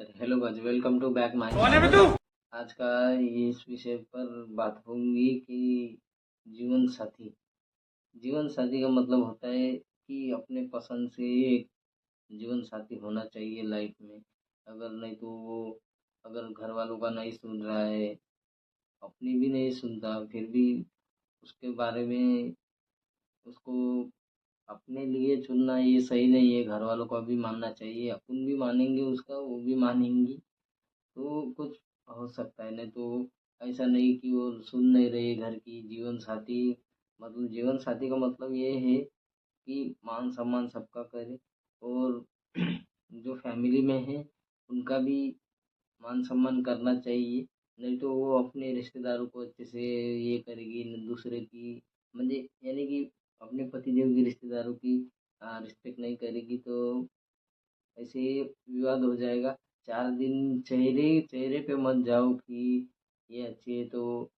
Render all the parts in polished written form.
Hello guys, welcome to back my कौन है बे channel. तू? आज का इस विषय पर बात होगी कि जीवन साथी। जीवन साथी का मतलब होता है कि अपने पसंद से एक जीवन साथी होना चाहिए लाइफ में। अगर नहीं तो वो, अगर घर वालों का नहीं सुन रहा है, अपनी भी नहीं सुनता, फिर भी उसके बारे में उसको अपने लिए चुनना ये सही नहीं है। घर वालों का भी मानना चाहिए, अपन भी मानेंगे उसका, वो भी मानेंगी तो कुछ हो सकता है। नहीं तो ऐसा नहीं कि वो सुन नहीं रहे घर की। जीवन साथी मतलब, जीवन साथी का मतलब ये है कि मान सम्मान सबका करे, और जो फैमिली में है उनका भी मान सम्मान करना चाहिए। नहीं तो वो अपने रिश्तेदारों को अच्छे से ये करेगी न दूसरे की, म्हणजे यानी कि अपने पतिदेव की रिश्तेदारों की रिस्पेक्ट नहीं करेगी, तो ऐसे विवाद हो जाएगा। 4 दिन चेहरे चेहरे पे मत जाओ कि ये अच्छी है तो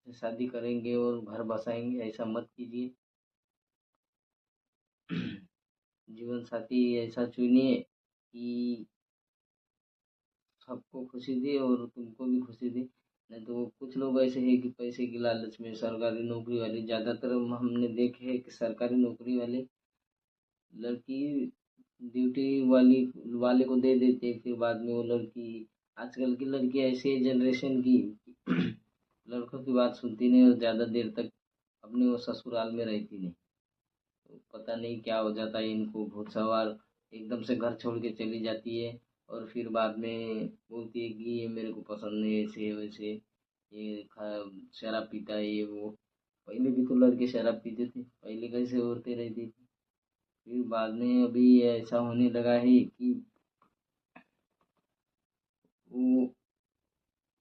शादी करेंगे और घर बसाएंगे, ऐसा मत कीजिए। जीवन साथी ऐसा चुनिए कि सबको खुशी दे और तुमको भी खुशी दे। नहीं तो कुछ लोग ऐसे हैं कि पैसे की लालच में, सरकारी नौकरी वाले, ज़्यादातर हमने देखे हैं कि सरकारी नौकरी वाले लड़की ड्यूटी वाली वाले को दे देते, फिर बाद में वो लड़की, आजकल की लड़की ऐसी जनरेशन की लड़कों की बात सुनती नहीं और ज़्यादा देर तक अपने वो ससुराल में रहती नहीं। तो पता नहीं क्या हो जाता है इनको, भूत सवार एकदम से घर छोड़ के चली जाती है और फिर बाद में बोलती है कि ये मेरे को पसंद नहीं, ऐसे है वैसे, ये शराब पीता है ये वो। पहले भी तो लड़के शराब पीते थे, पहले कैसे औरतें रहती थी। फिर बाद में अभी ऐसा होने लगा है कि वो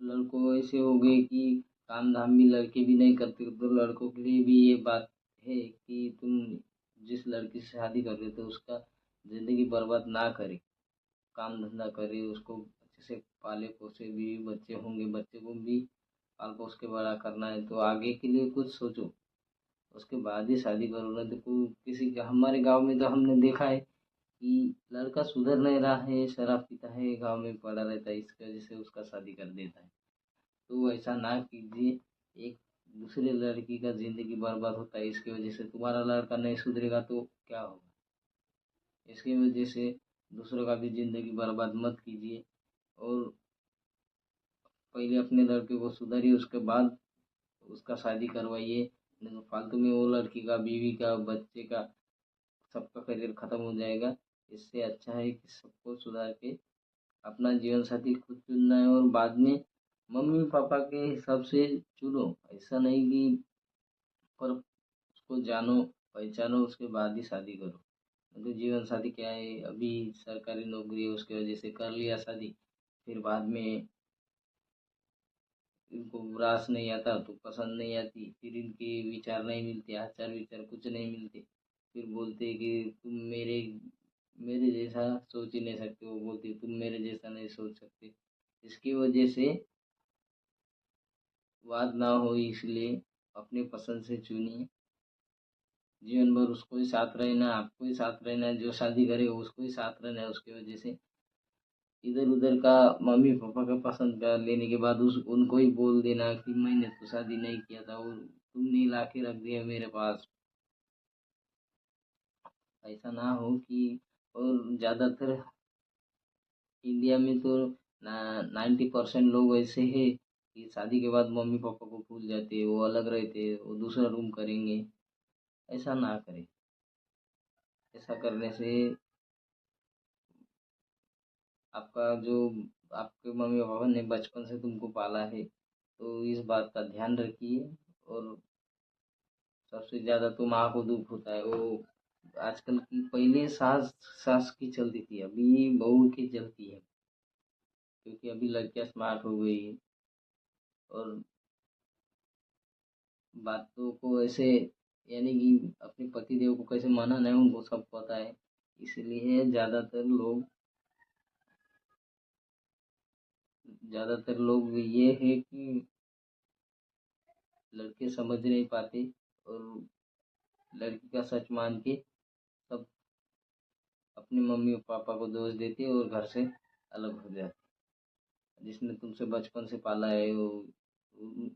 लड़कों ऐसे हो गए कि काम धाम भी लड़के भी नहीं करते। तो लड़कों के लिए भी ये बात है कि तुम जिस लड़की से शादी कर रहे हो उसका ज़िंदगी बर्बाद ना करे, काम धंधा करे, उसको अच्छे से पाले पोसे, बीवी बच्चे होंगे, बच्चे को भी पाल पोस के बड़ा करना है तो आगे के लिए कुछ सोचो, उसके बाद ही शादी करो। ना तो किसी का, हमारे गांव में तो हमने देखा है कि लड़का सुधर नहीं रहा है, शराब पीता है, गांव में पड़ा रहता है, इसकी वजह से उसका शादी कर देता है। तो ऐसा ना कीजिए। एक दूसरे लड़की का ज़िंदगी बर्बाद होता है इसकी वजह से। तुम्हारा लड़का नहीं सुधरेगा तो क्या होगा? इसकी वजह से दूसरों का भी ज़िंदगी बर्बाद मत कीजिए। और पहले अपने लड़के को सुधारिए, उसके बाद उसका शादी करवाइए। नहीं तो फालतू में वो लड़की का, बीवी का, बच्चे का, सबका करियर ख़त्म हो जाएगा। इससे अच्छा है कि सबको सुधार के अपना जीवन साथी खुद चुनना है, और बाद में मम्मी पापा के हिसाब से चुनो। ऐसा नहीं कि पर उसको जानो पहचानो उसके बाद ही शादी करो। तो जीवन साथी क्या है, अभी सरकारी नौकरी है उसकी वजह से कर लिया शादी, फिर बाद में इनको रास नहीं आता तो पसंद नहीं आती, फिर इनके विचार नहीं मिलते, आचार विचार कुछ नहीं मिलते, फिर बोलते कि तुम मेरे मेरे जैसा सोच ही नहीं सकते, वो बोलती तुम मेरे जैसा नहीं सोच सकते। इसकी वजह से वाद ना हो, इसलिए अपने पसंद से चुनिए। जीवन भर उसको ही साथ रहना है, आपको ही साथ रहना है, जो शादी करेगा उसको ही साथ रहना है। उसकी वजह से इधर उधर का मम्मी पापा का पसंद कर लेने के बाद उस उनको ही बोल देना कि मैंने तो शादी नहीं किया था और तुमने ला के रख दिया मेरे पास। ऐसा ना हो कि, और ज़्यादातर इंडिया में तो 90% लोग ऐसे हैं कि शादी के बाद मम्मी पापा को भूल जाते हैं, वो अलग रहते हैं, वो दूसरा रूम करेंगे। ऐसा ना करें। ऐसा करने से आपका जो, आपके मम्मी पापा ने बचपन से तुमको पाला है, तो इस बात का ध्यान रखिए। और सबसे ज़्यादा तो माँ को दुख होता है। वो आजकल की, पहले सास सास की चलती थी, अभी बहू की चलती है, क्योंकि अभी लड़कियां स्मार्ट हो गई है और बातों को ऐसे, यानी कि अपने पति देव को कैसे माना है उनको सब पता है। इसलिए ज़्यादातर लोग ये है कि लड़के समझ नहीं पाते और लड़की का सच मान के सब अपने मम्मी और पापा को दोष देते और घर से अलग हो जाती है। जिसने तुमसे बचपन से पाला है वो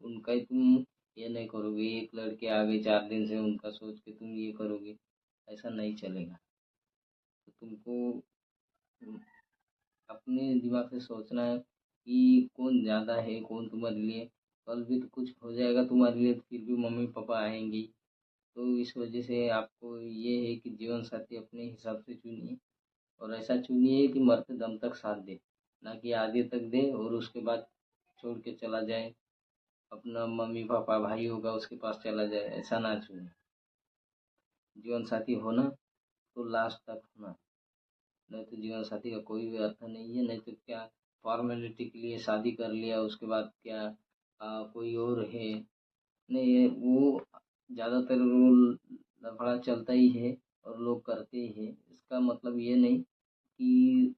उनका ही तुम ये नहीं करोगे, एक लड़के आ गए 4 दिन से उनका सोच के तुम ये करोगे, ऐसा नहीं चलेगा। तो तुमको अपने दिमाग से सोचना है कि कौन ज़्यादा है, कौन तुम्हारे लिए कल भी तो कुछ हो जाएगा तुम्हारे लिए, तो फिर भी मम्मी पापा आएंगे। तो इस वजह से आपको ये है कि जीवन साथी अपने हिसाब से चुनिए, और ऐसा चुनिए कि मरते दम तक साथ दे, ना कि आधे तक दे और उसके बाद छोड़ के चला जाए, अपना मम्मी पापा भाई होगा उसके पास चला जाए, ऐसा ना चुने। जीवन साथी होना तो लास्ट तक होना, नहीं तो जीवन साथी का कोई भी अर्थ नहीं है। नहीं तो क्या, फॉर्मेलिटी के लिए शादी कर लिया उसके बाद क्या कोई और है। नहीं है वो, ज़्यादातर वो लफड़ा चलता ही है और लोग करते ही है। इसका मतलब ये नहीं कि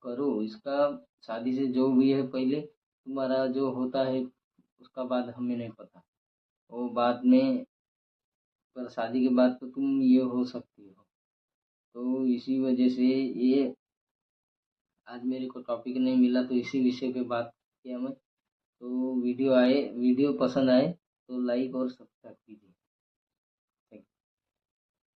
करो इसका, शादी से जो भी है पहले तुम्हारा जो होता है उसका बाद हमें नहीं पता, वो बाद में, पर शादी के बाद तो तुम ये हो सकती हो। तो इसी वजह से ये आज मेरे को टॉपिक नहीं मिला तो इसी विषय पे बात किया मैं। तो वीडियो पसंद आए तो लाइक और